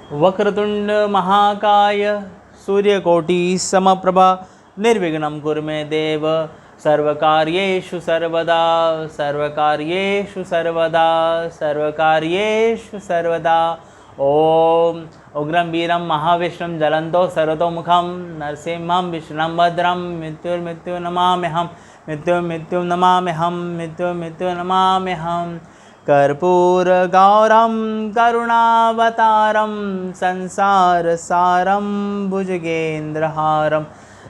वक्रतुंड महाकाय सूर्यकोटि समप्रभा निर्विघ्नं कुरु मे देव सर्वकार्येषु सर्वदा सर्वकार्येषु सर्वदा सर्वकार्येषु सर्वदा। ओम उग्रं वीरं महाविष्णुं ज्वलन्तो सर्वतोमुखं नरसिंहं विष्णुं भद्रं मृत्युर्मृत्युं नमाम्यहं मृत्युं नमाम्यहं मृत्युं नमाम्यहं। कर्पूरगौरं करुणावतारं संसारसारं भुजगेन्द्रहारं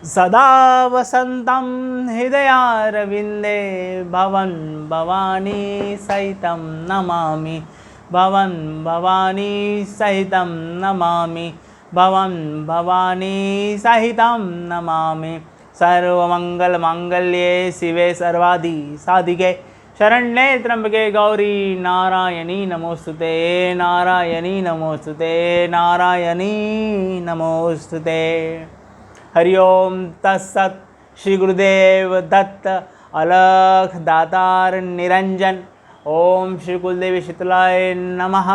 सदा वसन्तं हृदयारविन्दे भवन् भवानी सहितं नमामि भवन् भवानी सहितं नमामि भवन् भवानी सहितं नमामि। सर्वमङ्गलमाङ्गल्ये शिवे सर्वादि साधिके शरण्ये त्र्यंबके गौरी नारायणी नमोस्तुते नारायणी नमोस्तुते नारायणी नमोस्तुते। हरि ओम तत्सत्। श्री गुरुदेव दत्त अलख दातार निरंजन। ओम श्री कुलदेवी शीतलाय नमः।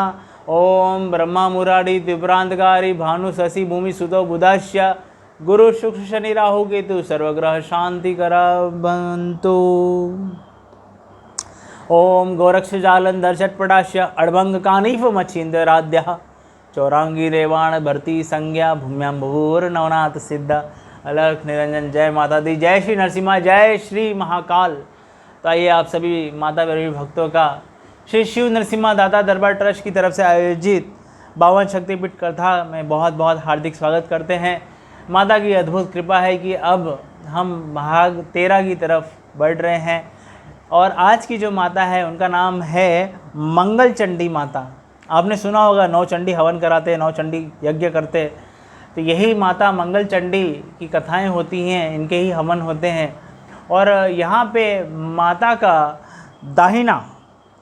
ओम ब्रह्मा मुरारी त्रिपुरांतकारी भानु शशि भूमि सुतो बुधस्य गुरु शुक्र शनि राहु केतु सर्वग्रह शांति करवन्तु। ओम गोरक्ष जालन दर्शटपटाश्य अड़भंग कानीफ मच्छींद्राद्य चौरांगी रेवाण भरती संज्ञा भूम्यां भूर नवनाथ सिद्ध अलख निरंजन। जय माता दी, जय श्री नरसिम्हा, जय श्री महाकाल। तो आइए आप सभी माता वैष्णवी भक्तों का श्री शिव नरसिम्हा दाता दरबार ट्रस्ट की तरफ से आयोजित 52 शक्तिपीठ कथा में बहुत बहुत हार्दिक स्वागत करते हैं। माता की अद्भुत कृपा है कि अब हम भाग 13 की तरफ बढ़ रहे हैं और आज की जो माता है उनका नाम है मंगल चंडी माता। आपने सुना होगा 9 चंडी हवन कराते, 9 चंडी यज्ञ करते, तो यही माता मंगल चंडी की कथाएं होती हैं, इनके ही हवन होते हैं। और यहाँ पे माता का दाहिना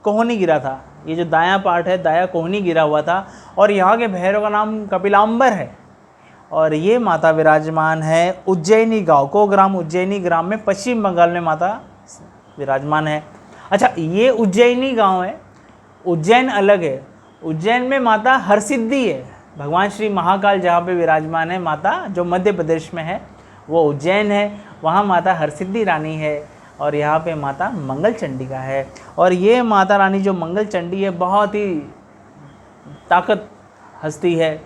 कोहनी गिरा था, ये जो दायां पार्ट है दाया कोहनी गिरा हुआ था और यहाँ के भैरव का नाम कपिलांबर है। और ये माता विराजमान है उज्जैनी गांव को ग्राम उज्जैनी ग्राम में पश्चिम बंगाल में माता विराजमान है। अच्छा, ये उज्जैनी गांव है, उज्जैन अलग है। उज्जैन में माता हरसिद्धि है, भगवान श्री महाकाल जहाँ पे विराजमान है माता, जो मध्य प्रदेश में है वो उज्जैन है, वहाँ माता हरसिद्धि रानी है और यहाँ पे माता मंगल चंडिका है। और ये माता रानी जो मंगल चंडी है बहुत ही ताकत हस्ती है।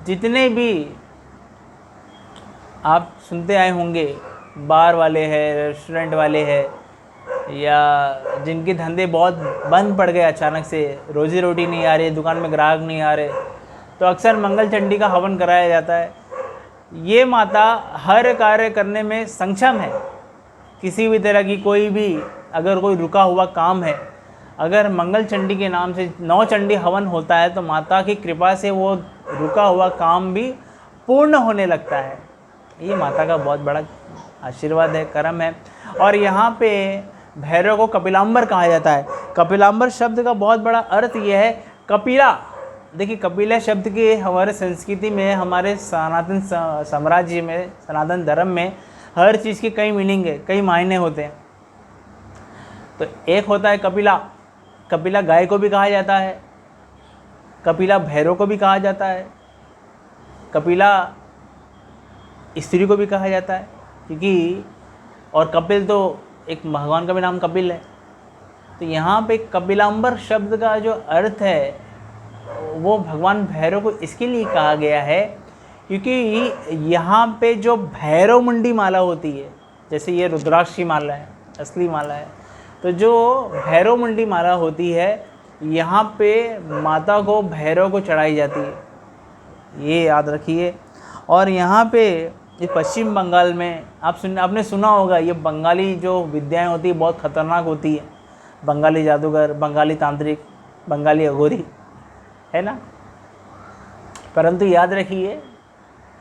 जितने भी आप सुनते आए होंगे, बार वाले हैं, रेस्टोरेंट वाले हैं, या जिनके धंधे बहुत बंद पड़ गए, अचानक से रोजी रोटी नहीं आ रही, दुकान में ग्राहक नहीं आ रहे, तो अक्सर मंगल चंडी का हवन कराया जाता है। ये माता हर कार्य करने में सक्षम है। किसी भी तरह की कोई भी अगर कोई रुका हुआ काम है, अगर मंगल चंडी के नाम से 9 चंडी हवन होता है तो माता की कृपा से वो रुका हुआ काम भी पूर्ण होने लगता है। ये माता का बहुत बड़ा आशीर्वाद है, करम है। और यहाँ पे भैरव को कपिलांबर कहा जाता है। कपिलांबर शब्द का बहुत बड़ा अर्थ यह है कपिला। देखिए, कपिला शब्द की हमारे संस्कृति में, हमारे सनातन साम्राज्य में, सनातन धर्म में हर चीज़ की कई मीनिंग है, कई मायने होते हैं। तो एक होता है कपिला। कपिला गाय को भी कहा जाता है, कपिला भैरव को भी कहा जाता है, कपिला स्त्री को भी कहा जाता है, क्योंकि और कपिल तो एक भगवान का भी नाम कपिल है। तो यहाँ पे कपिलांबर शब्द का जो अर्थ है वो भगवान भैरव को इसके लिए कहा गया है क्योंकि यहाँ पे जो भैरव मुंडी माला होती है, जैसे ये रुद्राक्ष की माला है, असली माला है, तो जो भैरव मुंडी माला होती है यहाँ पे माता को भैरव को चढ़ाई जाती है, ये याद रखिए। और यहाँ पे ये पश्चिम बंगाल में आपने सुना होगा, ये बंगाली जो विद्याएं होती है बहुत ख़तरनाक होती है। बंगाली जादूगर, बंगाली तांत्रिक, बंगाली अघोरी, है ना। परंतु याद रखिए,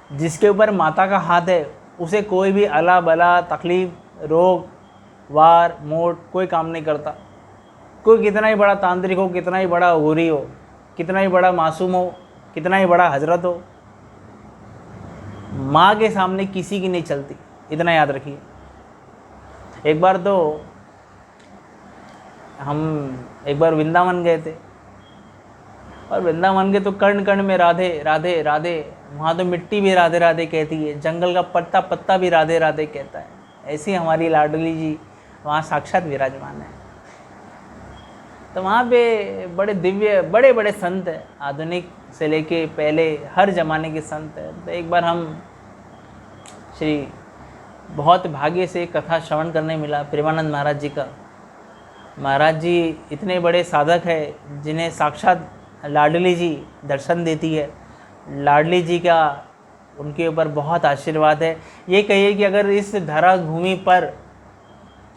जिसके ऊपर माता का हाथ है उसे कोई भी अला बला, तकलीफ, रोग, वार, मोट कोई काम नहीं करता। कोई कितना ही बड़ा तांत्रिक हो, कितना ही बड़ा अघोरी हो, कितना ही बड़ा मासूम हो, कितना ही बड़ा हजरत हो, माँ के सामने किसी की नहीं चलती, इतना याद रखिए। एक बार तो हम वृंदावन गए थे, और वृंदावन के तो कर्ण कर्ण में राधे राधे राधे, वहाँ तो मिट्टी भी राधे राधे कहती है, जंगल का पत्ता पत्ता भी राधे राधे कहता है। ऐसी हमारी लाडली जी वहाँ साक्षात विराजमान है। तो वहाँ पे बड़े दिव्य बड़े बड़े संत हैं, आधुनिक से लेके पहले हर ज़माने के संत हैं। तो एक बार हम श्री बहुत भाग्य से कथा श्रवण करने मिला प्रेमानंद महाराज जी का। महाराज जी इतने बड़े साधक है जिन्हें साक्षात लाडली जी दर्शन देती है। लाडली जी का उनके ऊपर बहुत आशीर्वाद है। ये कहिए कि अगर इस धरा भूमि पर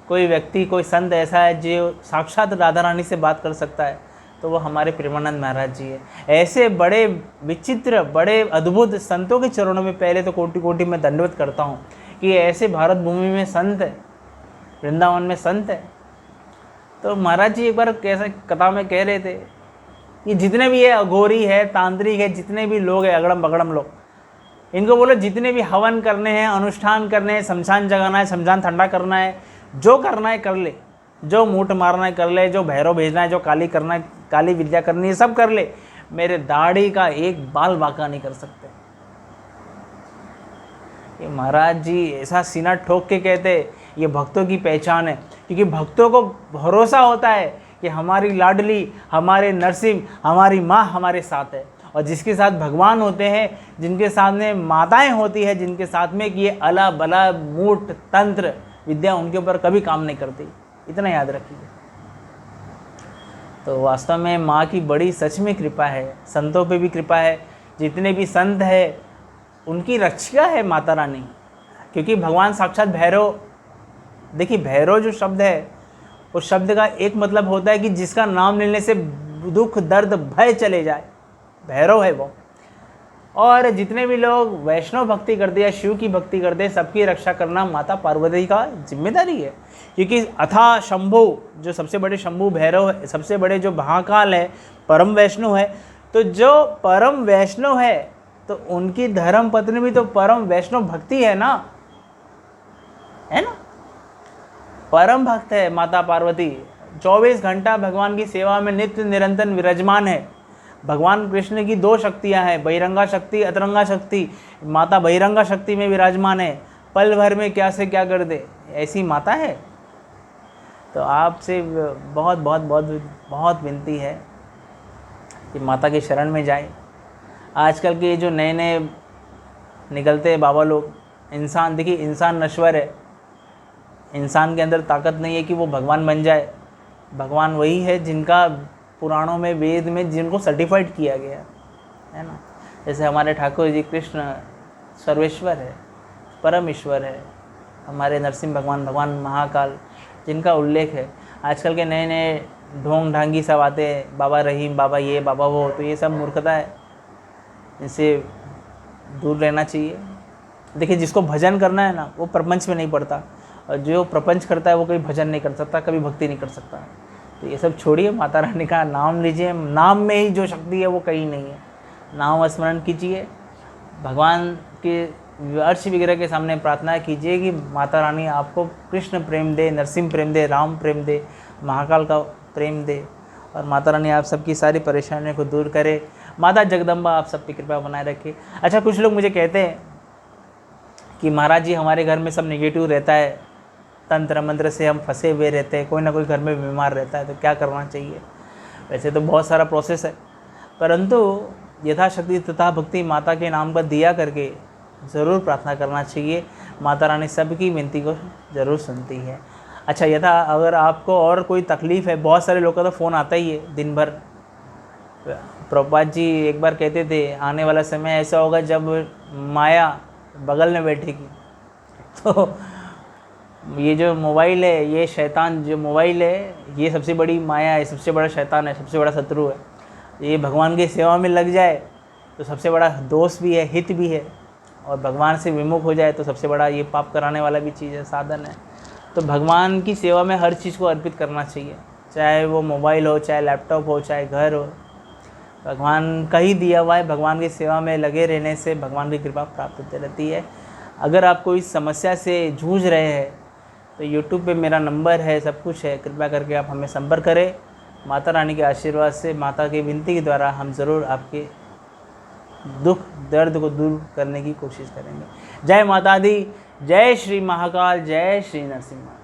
कोई व्यक्ति कोई संत ऐसा है जो साक्षात राधा रानी से बात कर सकता है तो वो हमारे प्रेमानंद महाराज जी है। ऐसे बड़े विचित्र बड़े अद्भुत संतों के चरणों में पहले तो कोटि कोटि में दंडवत करता हूँ कि ऐसे भारत भूमि में संत है, वृंदावन में संत है। तो महाराज जी एक बार कैसे कथा में कह रहे थे कि जितने भी है अघोरी है, तांत्रिक है, जितने भी लोग हैं अगड़म बगड़म लोग, इनको बोलो जितने भी हवन करने हैं, अनुष्ठान करने हैं, शमशान जगाना है, शमशान ठंडा करना है, जो करना है कर ले, जो मूठ मारना है कर ले, जो भैरव भेजना है, जो काली करना है, काली विद्या करनी है, सब कर ले, मेरे दाढ़ी का एक बाल बांका नहीं कर सकते। ये महाराज जी ऐसा सीना ठोक के कहते ये भक्तों की पहचान है, क्योंकि भक्तों को भरोसा होता है कि हमारी लाडली, हमारे नरसिंह, हमारी माँ हमारे साथ है। और जिसके साथ भगवान होते हैं, जिनके सामने माताएं होती है, जिनके साथ में कि ये अला बला मूठ तंत्र विद्या उनके ऊपर कभी काम नहीं करती, इतना याद रखिए। तो वास्तव में माँ की बड़ी सच में कृपा है, संतों पे भी कृपा है। जितने भी संत है उनकी रक्षा है माता रानी, क्योंकि भगवान साक्षात भैरव, देखिए भैरव जो शब्द है उस शब्द का एक मतलब होता है कि जिसका नाम लेने से दुख दर्द भय चले जाए, भैरव है वो। और जितने भी लोग वैष्णव भक्ति करते हैं, शिव की भक्ति करते हैं, सबकी रक्षा करना माता पार्वती का जिम्मेदारी है। क्योंकि अथा शंभु, जो सबसे बड़े शंभु भैरव है, सबसे बड़े जो महाकाल है, परम वैष्णव है। तो जो परम वैष्णव है तो उनकी धर्म पत्नी भी तो परम वैष्णव भक्ति है ना, है ना, परम भक्त है माता पार्वती। 24 घंटा भगवान की सेवा में नित्य निरंतर विराजमान है। भगवान कृष्ण की 2 शक्तियां हैं, बहिरंगा शक्ति, अतरंगा शक्ति। माता बहिरंगा शक्ति में विराजमान है, पल भर में क्या से क्या कर दे, ऐसी माता है। तो आपसे बहुत बहुत बहुत बहुत विनती है कि माता के शरण में जाए। आजकल के जो नए नए निकलते हैं बाबा लोग, इंसान, देखिए इंसान नश्वर है, इंसान के अंदर ताकत नहीं है कि वो भगवान बन जाए। भगवान वही है जिनका पुराणों में, वेद में जिनको सर्टिफाइड किया गया है ना। जैसे हमारे ठाकुर जी कृष्ण सर्वेश्वर है, परम ईश्वर है, हमारे नरसिंह भगवान, भगवान महाकाल, जिनका उल्लेख है। आजकल के नए नए ढोंग ढांगी सब आते हैं, बाबा रहीम, बाबा ये, बाबा वो, तो ये सब मूर्खता है, इनसे दूर रहना चाहिए। देखिए जिसको भजन करना है ना वो प्रपंच में नहीं पड़ता, और जो प्रपंच करता है वो कभी भजन नहीं कर सकता, कभी भक्ति नहीं कर सकता। तो ये सब छोड़िए, माता रानी का नाम लीजिए, नाम में ही जो शक्ति है वो कहीं नहीं है। नाम स्मरण कीजिए, भगवान के अर्श विग्रह के सामने प्रार्थना कीजिए कि माता रानी आपको कृष्ण प्रेम दे, नरसिंह प्रेम दे, राम प्रेम दे, महाकाल का प्रेम दे, और माता रानी आप सबकी सारी परेशानियों को दूर करे। माता जगदम्बा आप सबकी कृपा बनाए रखे। अच्छा, कुछ लोग मुझे कहते हैं कि महाराज जी हमारे घर में सब नेगेटिव रहता है, तंत्र मंत्र से हम फंसे हुए रहते हैं, कोई ना कोई घर में बीमार रहता है, तो क्या करना चाहिए। वैसे तो बहुत सारा प्रोसेस है, परंतु यथाशक्ति तथा भक्ति माता के नाम पर दिया करके ज़रूर प्रार्थना करना चाहिए। माता रानी सबकी विनती को ज़रूर सुनती है। अच्छा, यथा अगर आपको और कोई तकलीफ़ है, बहुत सारे लोगों का तो फ़ोन आता ही है दिन भर। प्रभुपाद जी एक बार कहते थे आने वाला समय ऐसा होगा जब माया बगल में बैठेगी। तो ये जो मोबाइल है, ये शैतान जो मोबाइल है, ये सबसे बड़ी माया है, सबसे बड़ा शैतान है, सबसे बड़ा शत्रु है। ये भगवान की सेवा में लग जाए तो सबसे बड़ा दोस्त भी है, हित भी है, और भगवान से विमुख हो जाए तो सबसे बड़ा ये पाप कराने वाला भी चीज़ है, साधन है। तो भगवान की सेवा में हर चीज़ को अर्पित करना चाहिए, चाहे वो मोबाइल हो, चाहे लैपटॉप हो, चाहे घर हो, भगवान का ही दिया हुआ है। भगवान की सेवा में लगे रहने से भगवान की कृपा प्राप्त होती रहती है। अगर आप कोई समस्या से जूझ रहे हैं तो यूट्यूब पे मेरा नंबर है, सब कुछ है, कृपया करके आप हमें संपर्क करें। माता रानी के आशीर्वाद से, माता की विनती के द्वारा हम ज़रूर आपके दुख दर्द को दूर करने की कोशिश करेंगे। जय माता दी, जय श्री महाकाल, जय श्री नरसिम्हा।